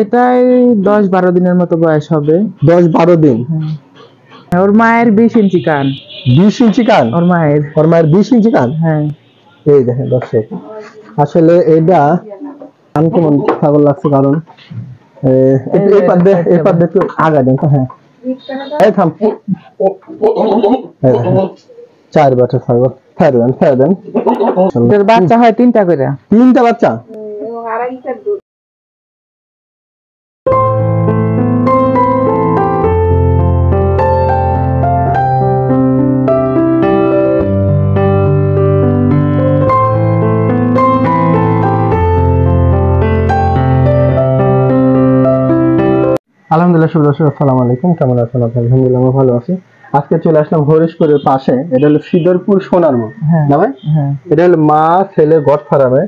এটাই 10-12 দিনের মতো বয়স হবে। 10-12 দিন। ওর মায়ের 20 ইঞ্চি কান। 20 ইঞ্চি কান? ওর মায়ের 20 ইঞ্চি কান। হ্যাঁ, এই দেখেন দর্শক, আসলে এটা আনকমন ছাগল লাগছে, কারণ এই পাদ্দে একটু আগা দেন তো। হ্যাঁ, এই থাম। 4 বছর ছাগল। ফের দেন। বাচ্চা হয় 3টা করে। 3টা বাচ্চা। আলহামদুলিল্লাহ, শুভ দর্শক, আসসালামু আলাইকুম। কেমন আছেন আপনারা? আলহামদুলিল্লাহ আমরা ভালো আছি। আজকে চলে আসলাম হরিশপুরের পাশে, এটা হলো সিদ্ধরপুর সোনারমুখ না ভাই? এটা হলো মা ছেলে গড ফার্মে।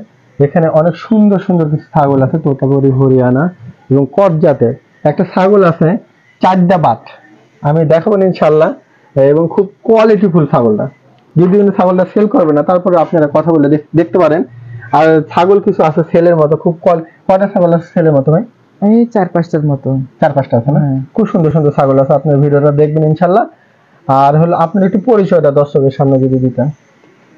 এখানে অনেক সুন্দর সুন্দর কিছু ছাগল আছে, তোতাপুরি, হরিয়ানা এবং কট জাতের একটা ছাগল আছে, 4টা বাট। আমি দেখাবো ইনশাআল্লাহ, এবং খুব কোয়ালিটিফুল ছাগলটা। যদি উনি ছাগলটা সেল করবে না, তারপরে আপনারা কথা বলে দেখতে পারেন। আর ছাগল কিছু আছে সেলের মতো, খুব কয়টা ছাগল আছে সেলের মতো ভাই? এই 4-5টার মতো। 4-5টা আছে না? খুব সুন্দর সুন্দর ছাগল আছে। আপনার ভিডিওটা দেখবেন ইনশাআল্লাহ। আর হলো আপনার একটু পরিচয়টা দর্শকের সামনে যদি দিতেন।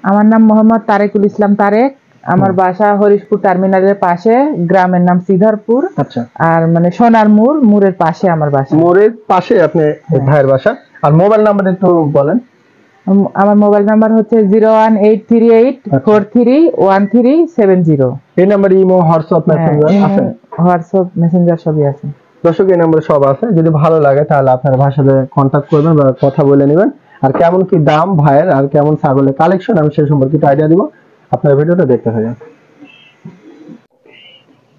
আমার নাম মোহাম্মদ তারেকুল ইসলাম তারেক। আমার বাসা হরিশপুর টার্মিনালের পাশে, গ্রামের নাম সিদ্ধরপুর। আচ্ছা, আর মানে সোনার মোড়ের পাশে আমার বাসা। মোড়ের পাশে আপনি ভাইয়ের বাসা। আর মোবাইল নাম্বার একটু বলেন। আমার মোবাইল নাম্বার হচ্ছে 01838431370। এই নাম্বারে ইমো, হোয়াটসঅ্যাপ, মেসেঞ্জার আছে? হোয়াটসঅ্যাপ, মেসেঞ্জার সবই আছে। দর্শক, এই নাম্বারে সব আছে। যদি ভালো লাগে তাহলে আপনার ভাইয়ের সাথে কন্ট্যাক্ট করবেন বা কথা বলে নেবেন। আর কেমন কি দাম ভাইয়ের, আর কেমন ছাগলের কালেকশন, আমি সেই সম্পর্কে একটু আইডিয়া দিব। আপনার ভিডিওটা দেখতে থাকেন।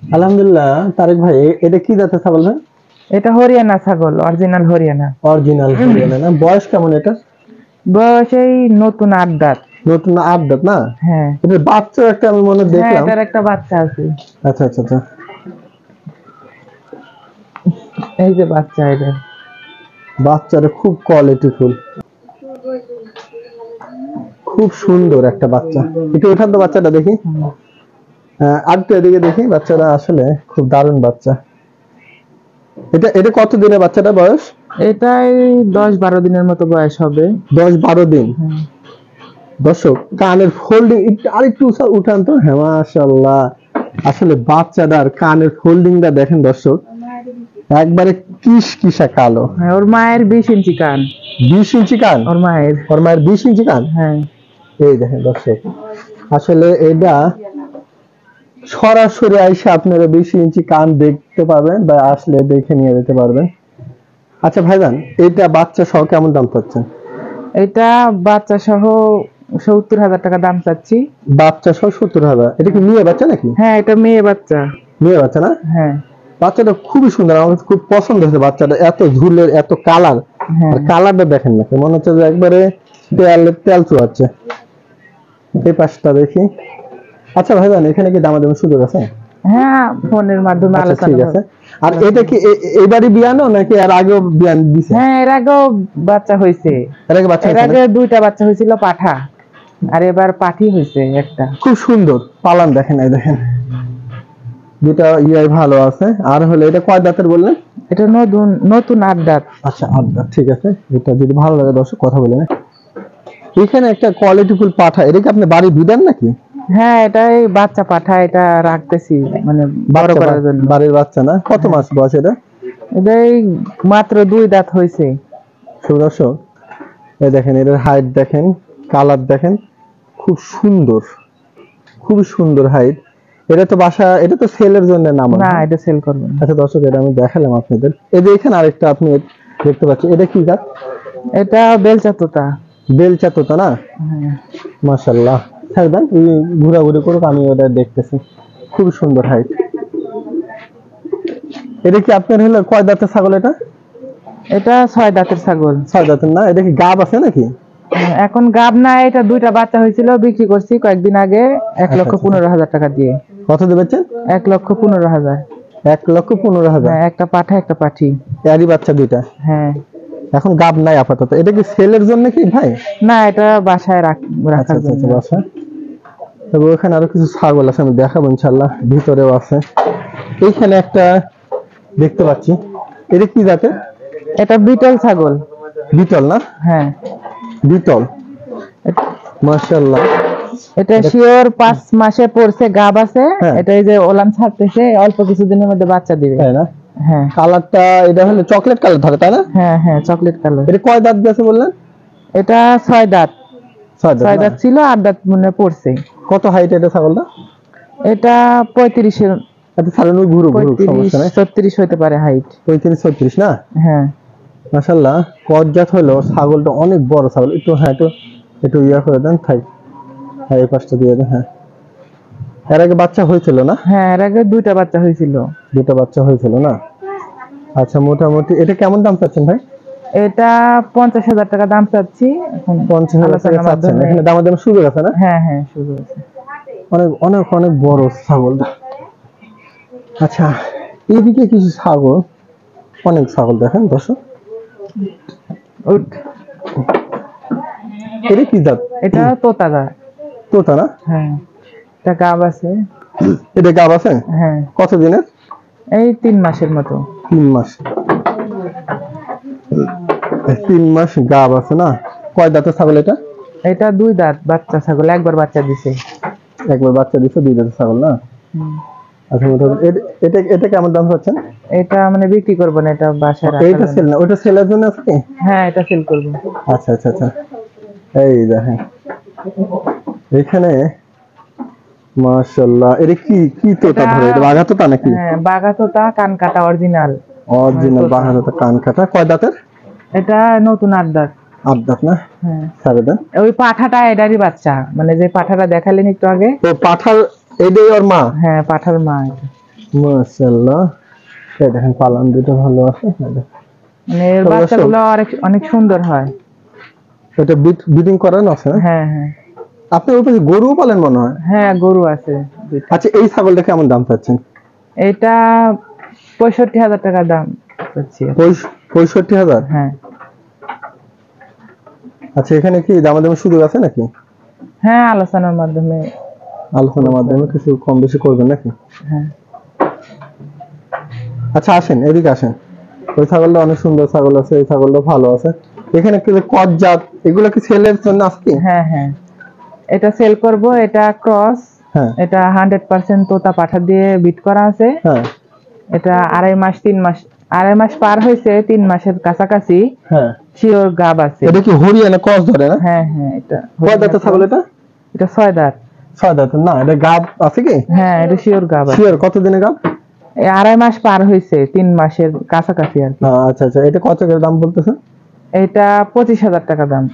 আলহামদুলিল্লাহ তারেক ভাই, এটা কি জাতের ছাগল ভাই? এটা হরিয়ানা ছাগল, অরিজিনাল হরিয়ানা। অরিজিনাল হরিয়ানা না? বয়স কেমন এটা? বয়স এই নতুন 8 দাঁত। নতুন 8 দাঁত না? হ্যাঁ। এটা বাচ্চা একটা আমি মনে দেখলাম। হ্যাঁ, এটার একটা বাচ্চা আছে। আচ্ছা আচ্ছা আচ্ছা, এই যে বাচ্চা, এটা বাচ্চাটা খুব কোয়ালিটিফুল, খুব সুন্দর একটা বাচ্চা। একটু ওঠান তো বাচ্চাটা দেখি। আর একটু এদিকে দেখি। বাচ্চাটা আসলে খুব দারুণ বাচ্চা। এটা কত দিনের বাচ্চাটা বয়স? এটাই 10-12 দিনের মতো বয়স হবে। 10-12 দিন। দর্শক, কানের ফোল্ডিং আরেকটু উঠান তো। হ্যাঁ, মাশাআল্লাহ। আসলে বাচ্চাটার কানের ফোল্ডিংটা দেখেন দর্শক, একবারে কিসকিসা কালো। হ্যাঁ, ওর মায়ের 20 ইঞ্চি কান। 20 ইঞ্চি কান? ওর মায়ের 20 ইঞ্চি কান। হ্যাঁ। এই দেখেন দর্শক, আসলে এটা সরাসরি আইসা আপনারা 20 ইঞ্চি কান দেখতে পাবেন, বা আসলে দেখে নিয়ে যেতে পারবেন। আচ্ছা ভাইজান, এটা বাচ্চা সহ কেমন দাম চাচ্ছেন? এটা বাচ্চা সহ 70,000 টাকা দাম চাচ্ছি। বাচ্চা সহ 70,000? এটা কি মেয়ে বাচ্চা নাকি? হ্যাঁ, এটা মেয়ে বাচ্চা। মেয়ে বাচ্চা না? হ্যাঁ। বাচ্চাটা খুবই সুন্দর, আমার খুব পছন্দ হয়েছে বাচ্চাটা। এত ঝুলের, এত কালার। আর কালারটা দেখেন না, মনে হচ্ছে যে একবারে তেল চুয়াচ্ছে। এই পাশটা দেখি। আচ্ছা ভাইজান, এখানে কি দামাদামি সুযোগ আছে? হ্যাঁ, ফোনের মাধ্যমে আলোচনা। ঠিক আছে। আর এটা কি এবারই বিয়ানো নাকি এর আগেও বিয়ান দিছে? হ্যাঁ, এর আগেও বাচ্চা হয়েছে। এর আগে বাচ্চা? এর আগে 2টা বাচ্চা হয়েছিল পাঠা, আর এবার পাঠি হয়েছে একটা। খুব সুন্দর পালান দেখেন। এই দেখেন, দুটা ইয়াই ভালো আছে। আর হলো এটা কয় দাঁতের বললেন? এটা নতুন 8 দাঁত। আচ্ছা, 8 দাঁত। ঠিক আছে, এটা যদি ভালো লাগে দর্শক কথা বলে নেন। এখানে একটা কোয়ালিটিফুল পাঠা, এটা কি আপনি বাড়ি বিদান নাকি? হ্যাঁ, এটাই বাচ্চা পাঠা, এটা রাখতেছি মানে বড় করার জন্য। বাড়ির বাচ্চা না? কত মাস বয়স এটা? এটাই মাত্র 2 দাঁত হয়েছে। দর্শক, এই দেখেন, এর হাইট দেখেন, কালার দেখেন, খুব সুন্দর, খুব সুন্দর হাইট। এটা তো এটা তো সেলের জন্য নাম না? এটা সেল করবেন। আচ্ছা দর্শক, এটা আমি দেখালাম আপনাদের। এই যে এখানে আরেকটা আপনি দেখতে পাচ্ছেন, এটা কি জাত? এটা বেলচা তোতা। বেলচা তোতা না? মাশাআল্লাহ। থাকবেন ঘোরাঘুরি করুক, আমি ওটা দেখতেছি। খুব সুন্দর হাইট। এটা কি আপনার হলো কয় দাঁতের ছাগল এটা? এটা 6 দাঁতের ছাগল। 6 দাঁতের না? এটা কি গাব আছে নাকি? এখন গাব না, এটা 2টা বাচ্চা হয়েছিল, বিক্রি করছি কয়েকদিন আগে 1,15,000 টাকা দিয়ে। কত দিবেন? 1,15,000। 1,15,000? একটা পাঠা, একটা পাঠি। এরই বাচ্চা 2টা? হ্যাঁ। এখন গাব নাই আপাতত। এটা কি সেলের জন্য কি ভাই? না, এটা বাসায় রাখার জন্য। বাসা। তবে ওখানে আরো কিছু ছাগল আছে, আমি দেখাবো ইনশাআল্লাহ। ভিতরেও আছে। এইখানে একটা দেখতে পাচ্ছি, এটা কি জাতের? এটা বিটল ছাগল। বিটল না? হ্যাঁ বিটল, মাশাআল্লাহ। এটা শিওর 5 মাসে পড়ছে, গাব আছে। হ্যাঁ। এটা এই যে ওলান ছাড়তেছে, অল্প কিছুদিনের মধ্যে বাচ্চা দিবে। তাই না? হ্যাঁ কালারটা এটা হলো চকলেট কালার ধরে, তাই না? হ্যাঁ হ্যাঁ চকলেট কালার। এটা কয় দাঁত গেছে বললেন? এটা 6 দাঁত। 6 দাঁত 6 না? দাঁত ছিল, 8 দাঁত মনে হয় পড়ছে। কত হাইট এটা ছাগলটা? এটা 35 এর, এটা ছাগল ঘুরু ঘুরু, সমস্যা 35 নাই। 36 হতে পারে হাইট। 35 36 না? হ্যাঁ মাশাআল্লাহ, কজ্জাত হলো ছাগলটা, অনেক বড় ছাগল। একটু হ্যাঁ, একটু ইয়া করে দেন, থাই। হ্যাঁ, এই পাশটা দিয়ে দেন। হ্যাঁ, এর আগে বাচ্চা হয়েছিল না? হ্যাঁ এর আগে 2টা বাচ্চা হয়েছিল। 2টা বাচ্চা হয়েছিল না? আচ্ছা, মোটামুটি এটা কেমন দাম চাচ্ছেন ভাই? এটা 50,000 টাকা দাম চাচ্ছি। এখন 50,000 টাকা আলোচনার চাচ্ছেন? মাধ্যমে- এখানে দামাদামি সুযোগ আছে না? হ্যাঁ হ্যাঁ শুরু আছে। অনেক অনেক অনেক বড় ছাগলটা। আচ্ছা, এইদিকে কিছু ছাগল, অনেক ছাগল দেখেন দর্শক। উঠ, এটা কি জাত? এটা তোতাদা। তোতা না? হ্যাঁ এটা গাব আছে। এটা গাব আছে? হ্যাঁ কত দিনের? এই 3 মাসের মতো। 3 মাস। 3 মাস গাব আছে না? কয় দাঁতের ছাগল এটা? এটা 2 দাঁত বাচ্চা ছাগল, একবার বাচ্চা দিছে। একবার বাচ্চা দিছে, 2 দাঁতের ছাগল না? হুম। আচ্ছা, মোটামুটি এটা এটা কেমন দাম পাচ্ছেন? এটা মানে বিক্রি করব না, এটা বাসায় রাখা এইটা যাবে। সেল না, ওটা সেলের জন্য আছে কি? হ্যাঁ এটা সেল করব। আচ্ছা আচ্ছা আচ্ছা, এই দেখেন এখানে মাশাআল্লাহ। এটা কি কি তোতা ধরে? এটা বাঘা তোতা নাকি? হ্যাঁ বাঘা তোতা, কান কাটা অরিজিনাল। অরিজিনাল বাঘা তোতা, কান কাটা। কয় দাঁতের? এটা নতুন 8 দাঁত। 8 দাঁত না? হ্যাঁ সাড়ে দাঁত। ওই পাঠাটা এটারই বাচ্চা, মানে যে পাঠাটা দেখালেন একটু আগে। ও পাঠার, এটাই ওর মা? হ্যাঁ পাঠার মা এটা। মাশাআল্লাহ, এই দেখেন পালন দুটো ভালো আছে। মানে এর বাচ্চাগুলো অনেক অনেক সুন্দর হয়। এটা ব্রিডিং করানো আছে না? হ্যাঁ হ্যাঁ আপনি ওই পাশে গরু পালেন মনে হয়? হ্যাঁ গরু আছে 2টা। আচ্ছা, এই ছাগলটা কেমন দাম চাচ্ছেন? এটা 65,000 টাকা দাম চাচ্ছি। 65,000? হ্যাঁ আচ্ছা, এখানে কি দামাদামি সুযোগ আছে নাকি? হ্যাঁ আলোচনার মাধ্যমে। আলোচনার মাধ্যমে কিছু কম বেশি করবেন নাকি? হ্যাঁ আচ্ছা, আসেন এদিকে আসেন। ওই ছাগলটা অনেক সুন্দর ছাগল আছে, এই ছাগলটা ভালো আছে। এখানে কি কজ্জাত, এগুলো কি সেলের জন্য আছে? হ্যাঁ হ্যাঁ এটা সেল করব। এটা ক্রস। হ্যাঁ এটা 100% তোতা পাঠা দিয়ে বিট করা আছে। হ্যাঁ এটা 2.5 মাস 3 মাস, 2.5 মাস পার হয়েছে, 3 মাসের কাছাকাছি। হ্যাঁ। শিওর গাব আছে। এটা কি হরিয়ানা ক্রস ধরে না? হ্যাঁ হ্যাঁ এটা কয় দাঁতের ছাগল এটা? এটা 6 দাঁত। 6 দাঁতের না? এটা গাব আছে কি? হ্যাঁ এটা শিওর গাব আছে। শিওর কত দিনে গাব? এই 2.5 মাস পার হয়েছে, 3 মাসের কাছাকাছি আর কি। আচ্ছা আচ্ছা, এটা কত করে দাম বলতেছে? এটা 25,000 টাকা দাম।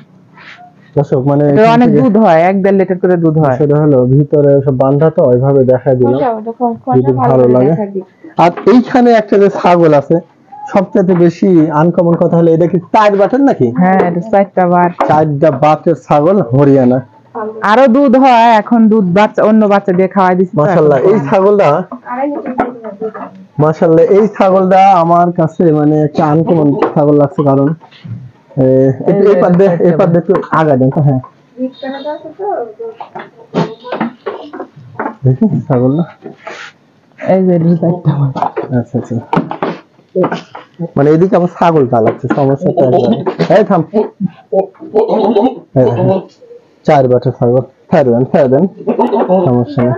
দর্শক মানে এটা অনেক দুধ হয়, 1-1.5 লিটার করে দুধ হয়। সেটা হলো ভিতরে সব বান্ধা, তো ওইভাবে দেখাই দিলাম যদি ভালো লাগে। আর এইখানে একটা যে ছাগল আছে, সবচেয়ে বেশি আনকমন কথা হলো, এটা কি 4 বাটের নাকি? হ্যাঁ এটা 4টা বার। 4টা বাটের ছাগল, হরিয়ানা। আরো দুধ হয়, এখন দুধ বাচ্চা অন্য বাচ্চা দিয়ে খাওয়াই দিচ্ছি। মাশাআল্লাহ, এই ছাগলটা মাশাআল্লাহ, এই ছাগলটা আমার কাছে মানে একটা আনকমন ছাগল লাগছে। কারণ এই পাদ্দে একটু আগা দেন তো। হ্যাঁ দেখি ছাগল না? এই যে 4টা বার। আচ্ছা আচ্ছা, মানে এদিকে আমার ছাগলটা লাগছে, সমস্যাটা এই থাম। এই দেখেন, 4 বাটের ছাগল। ফেরে দেন, সমস্যা নেই।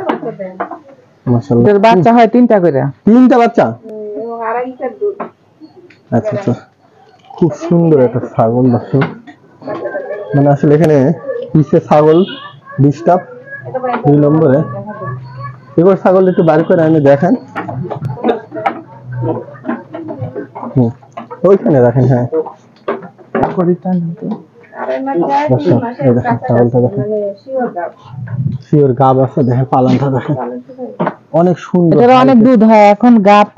মাশাআল্লাহ, এর বাচ্চা হয় 3টা করে। 3টা বাচ্চা? আচ্ছা আচ্ছা, খুব সুন্দর একটা ছাগল দর্শক। মানে আসলে এখানে পিছে ছাগল ডিস্টার্ব 2 নম্বরে। এবার ছাগল একটু বাড়ি করে এনে দেখেন। ওইখানে রাখেন। হ্যাঁ দর্শক, এই দেখেন ছাগলটা দেখেন, শিওর গাব আছে। দেখেন পালনটা দেখেন, অনেক সুন্দর। এটার অনেক দুধ হয়, এখন গাব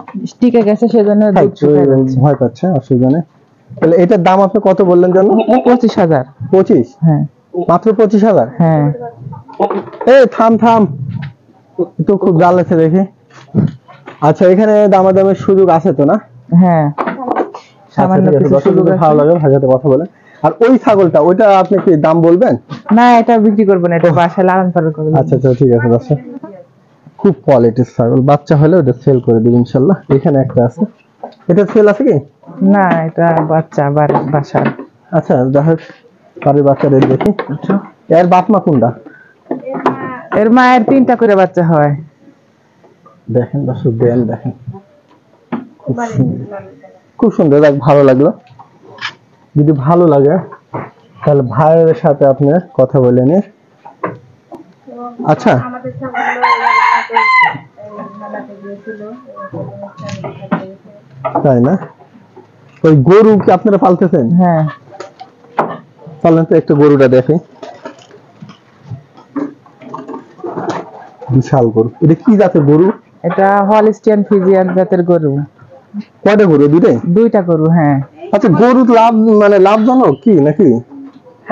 টিকে গেছে সেজন্য দুধ শুকিয়ে যাচ্ছে। ভয় পাচ্ছে, অসুবিধা নেই। তাহলে এটার দাম আপনি কত বললেন জানো? 25,000। 25? হ্যাঁ মাত্র 25,000? হ্যাঁ এই থাম, তো খুব জ্বালাচ্ছে দেখি। আচ্ছা, এখানে দামাদামের সুযোগ আছে তো না? হ্যাঁ সামান্য কিছু সুযোগ আছে। ভালো লাগে ভাইয়ার সাথে কথা বলে। আর ওই ছাগলটা, ওইটা আপনি কি দাম বলবেন? না এটা বিক্রি করব না, এটা বাসায় লালন পালন করব। আচ্ছা আচ্ছা, ঠিক আছে দর্শক। খুব কোয়ালিটির ছাগল, বাচ্চা হলে ওটা সেল করে দিব ইনশাল্লাহ। এখানে একটা আছে, এটা সেল আছে কি? না, এটা বাচ্চা বাসার। আচ্ছা যাই হোক, বাড়ির বাচ্চাদের দেখি। এর বাপ মা কোনটা? এর মায়ের 3টা করে বাচ্চা হয়। দেখেন দর্শক, দেন দেখেন, খুব সুন্দর, খুব সুন্দর, দেখ ভালো লাগলো। যদি ভালো লাগে তাহলে ভাইয়ের সাথে আপনি কথা বলে নিন। আচ্ছা, তাই না? ওই গরু কি আপনারা পালতেছেন? হ্যাঁ। চলেন তো একটু গরুটা দেখি। বিশাল গরু, এটা কি জাতের গরু? এটা হলস্টিয়ান ফ্রিজিয়ান জাতের গরু। কয়টা গরু? দুইটাই? 2টা গরু, হ্যাঁ। আচ্ছা, গরু লাভ মানে লাভজনক কি নাকি?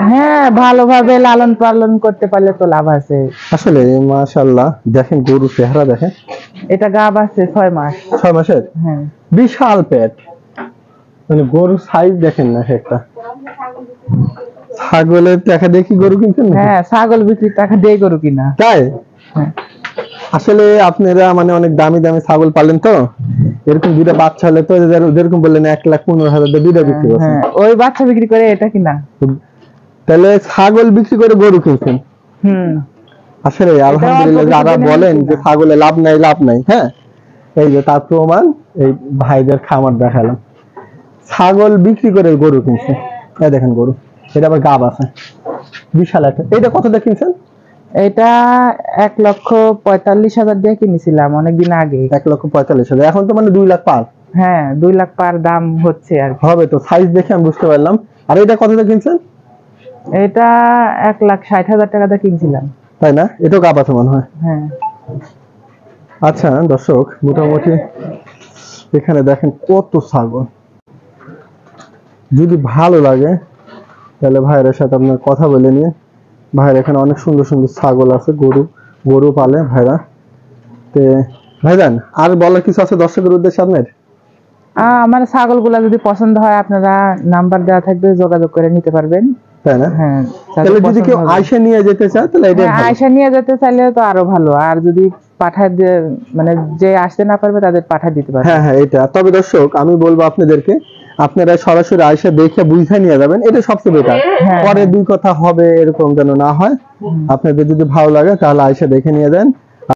হ্যাঁ, ভালোভাবে লালন পালন করতে পারলে তো লাভ আছে। আসলে মাশাআল্লাহ, দেখেন গরু চেহারা দেখেন। এটা গাব আছে 6 মাস। 6 মাসের? হ্যাঁ। বিশাল পেট, মানে গরুর সাইজ দেখেন না একটা। ছাগলের টাকা দিয়ে কি গরু কিনছেন নাকি? হ্যাঁ, ছাগল বিক্রির টাকা দিয়ে গরু কিনা। তাই? হ্যাঁ। আসলে আপনারা মানে অনেক দামি দামি ছাগল পালেন তো, এরকম দুইটা বাচ্চা হলে তো যেরকম বললেন 1,15,000 দিয়ে দুইটা বিক্রি করছেন। হ্যাঁ, ওই বাচ্চা বিক্রি করে এটা কিনা। তাহলে ছাগল বিক্রি করে গরু কিনছেন। আসলে আলহামদুলিল্লাহ, যারা বলেন যে ছাগলে লাভ নাই লাভ নাই, হ্যাঁ, এই যে তার প্রমাণ এই ভাইদের খামার দেখালাম। ছাগল বিক্রি করে গরু কিনছে। এই দেখেন গরু, এটা আবার গাব আছে বিশাল একটা। এটা কত দিয়ে কিনছেন? এটা 1,45,000 দিয়ে কিনেছিলাম অনেকদিন আগে। 1,45,000, এখন তো মানে 2 লাখ পার। হ্যাঁ, 2 লাখ পার দাম হচ্ছে আর কি। হবে তো, সাইজ দেখে আমি বুঝতে পারলাম। আর এটা কত দিয়ে কিনছেন? এটা 1,60,000 টাকা দিয়ে কিনছিলাম। তাই না? এটাও গাব আছে মনে হয়। হ্যাঁ। আচ্ছা দর্শক, মোটামুটি এখানে দেখেন কত ছাগল। যদি ভালো লাগে তাহলে ভাইয়ের সাথে আপনার কথা বলে নিয়ে। ভাইয়ের এখানে অনেক সুন্দর সুন্দর ছাগল আছে, গরু পালে ভাইরা। তে ভাইজান, আর বলার কিছু আছে দর্শকের উদ্দেশ্যে আপনার? আমার ছাগলগুলা যদি পছন্দ হয়, আপনারা নাম্বার দেওয়া থাকবে, যোগাযোগ করে নিতে পারবেন। তাই না? হ্যাঁ। তাহলে যদি কেউ আয়সা নিয়ে যেতে চায় তাহলে এটা আয়সা নিয়ে যেতে চাইলে তো আরো ভালো। আর যদি পাঠায় মানে যে আসতে না পারবে তাদের পাঠায় দিতে পারবে। হ্যাঁ হ্যাঁ, এটা। তবে দর্শক আমি বলবো আপনাদেরকে, আপনারা সরাসরি আয়সা দেখে বুঝে নিয়ে যাবেন, এটা সবচেয়ে বেটার। পরে দুই কথা হবে এরকম যেন না হয়। আপনাদের যদি ভালো লাগে তাহলে আয়সা দেখে নিয়ে যান।